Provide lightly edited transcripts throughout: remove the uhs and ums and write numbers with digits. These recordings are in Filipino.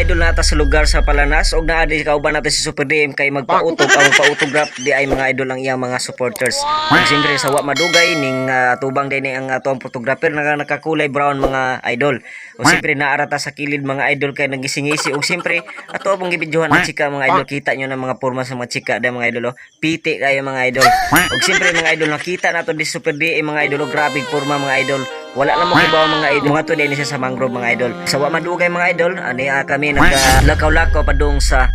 idol nata sa lugar sa Palanas og naa di kauban natin si Super DM kay magpautog ang magpa-autograph di ay mga idol ang iyang mga supporters. Ug siyempre sa wa madugay ning tubang din ang atong photographer nga nakakulay brown mga idol. O siyempre naarata sa kilid mga idol kay nagisingisi og siyempre ato pong gibidyohan ang chika mga idol, kita nyo na mga porma sa mga chika da mga idol. Piti kayo mga idol. Og siyempre mga idol nakita nato di Super DM mga idol, grabe porma mga idol. Wala na mo kibaw mga idol. Mga to din siya sa mangrove mga idol. Sa wa madugay mga idol, ani kami naglakaw-lakaw padung sa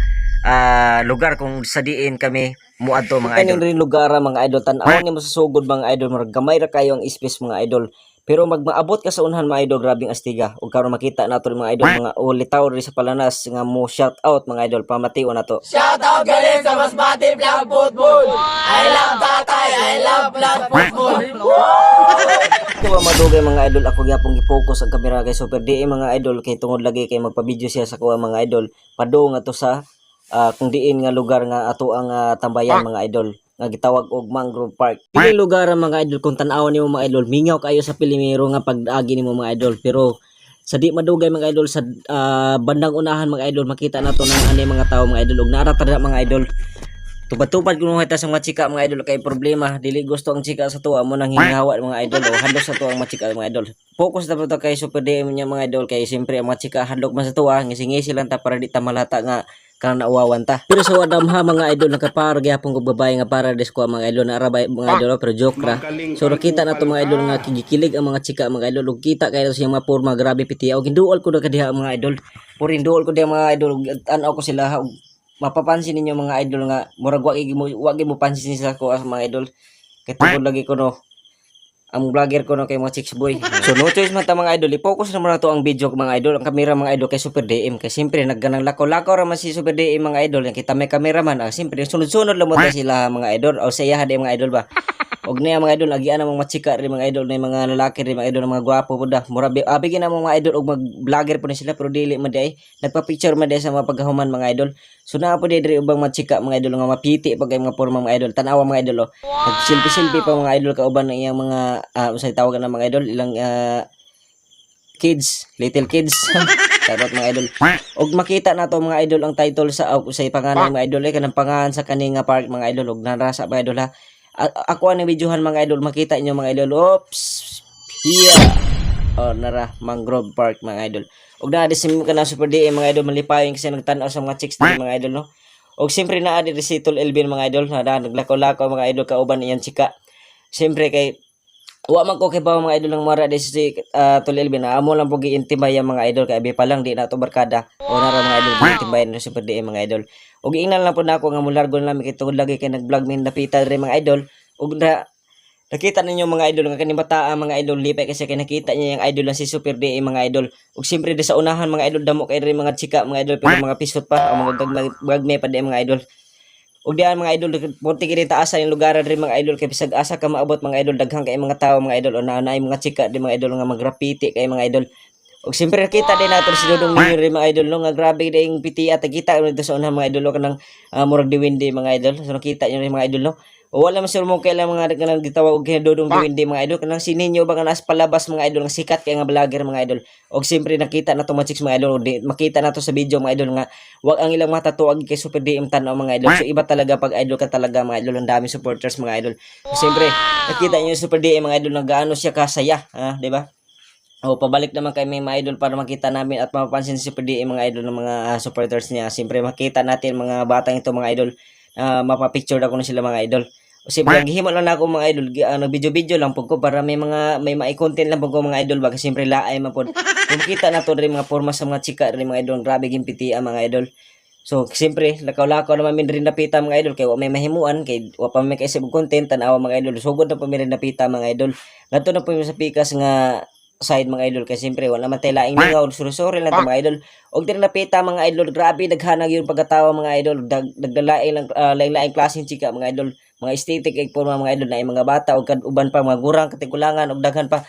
lugar kung sa diin kami muadto mga idol. Kaning rin lugar mga idol, tan-aw nimo sa sugod mga idol, murag gamay ra kayo ang space mga idol. Pero magmaabot ka sa unhan mga idol, grabing astiga. Ug karon makita nato mga idol mga ulitaw ri sa Palanas nga mo shout out mga idol, pamatiw na to. Shout out galing sa Masbate Flag Football. I love tatay, I love flag football. Kung madugay mga idol, ako gyapong i-focus ang kamera kay Super DM mga idol kay tungod lagi kay magpa-video siya sa kuha mga idol. Padung ato sa kung diin nga lugar nga ato ang tambayan mga idol nga gitawag og Mangrove Park. Pili lugar mga idol kung tan-aw nimo mga idol, mingaw kayo sa Pilimero nga pag-agi nimo mga idol. Pero sa di madugay mga idol sa bandang unahan mga idol, makita nato nang ani mga tawo mga idol ug naaratada mga idol. Tupad-tupad kuno kita sa mga chika mga idol kay problema dili gusto ang chika sa tuwa mo nang hingawa mga idol o handog sa tuwa ang mga chika mga idol. Focus na to kay Super DM niya mga idol kay siyempre ang mga chika handog man sa tuwa, ngisi-ngisi lang ta para di ta malata nga kana nauwawan ta. Pero sa wadamha mga idol nakaparo gyapon kog babae nga para des ko mga idol na arabay mga idol pero joke ra. So nakita na to mga idol nga kigikilig ang mga chika mga idol ug kita kay sa mga porma grabe pitiya ug hinduol ko na kadiha mga idol. Puro hinduol ko diha mga idol ug tan-aw ko sila ug mapapansin ninyo mga idol nga murag wag mo pansin sa ko as mga idol kay tungod lagi ko no ang vlogger ko no kay mga chicks boy. So no choice man ta mga idol, i-focus naman na to ang video mga idol, ang kamera mga idol kay Super DM kay siyempre nagganang lakaw-lakaw ra man si Super DM mga idol, yang kita may cameraman siyempre sunod-sunod lang mo ta sila mga idol o sa iya mga idol ba. Og niya mga idol agian ang mga chika ri mga idol na mga lalaki ri mga idol mga gwapo pud da. Mura abigin na mga idol og mag-vlogger po ni sila pero dili man day nagpa-picture man day sa mga paghahuman mga idol. So naa po diri ubang mga chika mga idol nga mapiti pag mga porma mga idol. Tan-awa mga idol oh. Nag-selfie pa mga idol kauban ng iyang mga usay tawagan ng mga idol ilang kids, little kids. Tarot mga idol. Og makita na to mga idol ang title sa usay pangalan mga idol kanang pangalan sa kaning park mga idol og narasa mga idol ha. Ako ang videohan mga idol, makita nyo mga idol. Oops, yeah. Oh, nara, Mangrove Park mga idol. Og na-desim ka na Super DM mga idol, malipayon kasi nagtanaw sa mga chicks din mga idol no. Og siyempre na-adi si Tol Elvin mga idol, naglakaw-lakaw mga idol kauban iyang chika. Siyempre kay wa man ko kay ba mga idol ng mara di si Tol Elvin, amo lang po giintibay mga idol kay abi pa lang di na to barkada. O nara mga idol giintibay na Super DM mga idol. Og ingnan lang po na ako nga mulargon lang kitungod lagi kay nag-vlog min napita rin mga idol. Og nakita ninyo mga idol nga kaning bata mga idol lipay kasi kay nakita niya yung idol lang si Super DM mga idol. Og siyempre di sa unahan mga idol damo kay rin mga chika mga idol pero mga pisot pa ang mga gagmay pa di mga idol. Og diyan mga idol punti kini taasa yung lugar rin mga idol kay bisag asa ka maabot mga idol daghang kay mga tao mga idol o naay mga chika di mga idol nga mag-graffiti kay mga idol. Og siyempre nakita din nato si Dudong Ninyo rin mga idol no nga grabe ding piti at kita dito sa unang mga idol kanang murag diwindi mga idol. So nakita niyo rin mga idol no. O wala man sila mo kailang mga kanang gitawag og Dudong diwindi mga idol kanang sininyo ba nga nas palabas mga idol nga sikat kay nga vlogger mga idol. Og siyempre nakita na to mga chicks mga idol makita na to sa video mga idol nga wag ang ilang mata tuwag kay Super DM tan-aw mga idol. So iba talaga pag idol ka talaga mga idol, ang dami supporters mga idol. So siyempre nakita niyo Super DM mga idol nagaano siya kasaya di ba? O pabalik naman kay may mga idol para makita namin at mapapansin si Super DM mga idol ng mga supporters niya. Siyempre makita natin mga batang ito mga idol, mapapicture ako na sila mga idol. O siyempre naghihimo lang ako mga idol, video-video lang po ko para may mai-content lang po ko mga idol. Baka siyempre laay man po. Makita na to rin mga forma sa mga chika rin mga idol, grabe gimpiti mga idol. So siyempre lakaw-lakaw naman min rin napita mga idol kay wa may mahimuan kay wa pa may kaisip content tanawa mga idol. Sugod na po mi rin napita mga idol. Ngadto na po sa pikas nga side mga idol kasi siyempre wala man tayo laing lingaw sorry lang mga idol og diri napita mga idol grabe daghanag yung pagkatawa mga idol dagdalaing lang laing klaseng chika mga idol mga aesthetic kay porma mga idol na mga bata og uban pa mga gurang katigulangan og daghan pa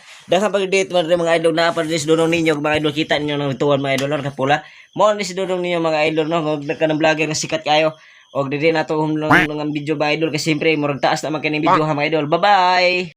date man mga idol na pa dis Dudong Ninyo mga idol kita ninyo nang tuwan mga idol ka pula mo ni si Dudong Ninyo mga idol no og kanang vlogger nga sikat kayo og diri na to ng video ba idol kasi siyempre murag taas na man kini video ha mga idol. Bye bye.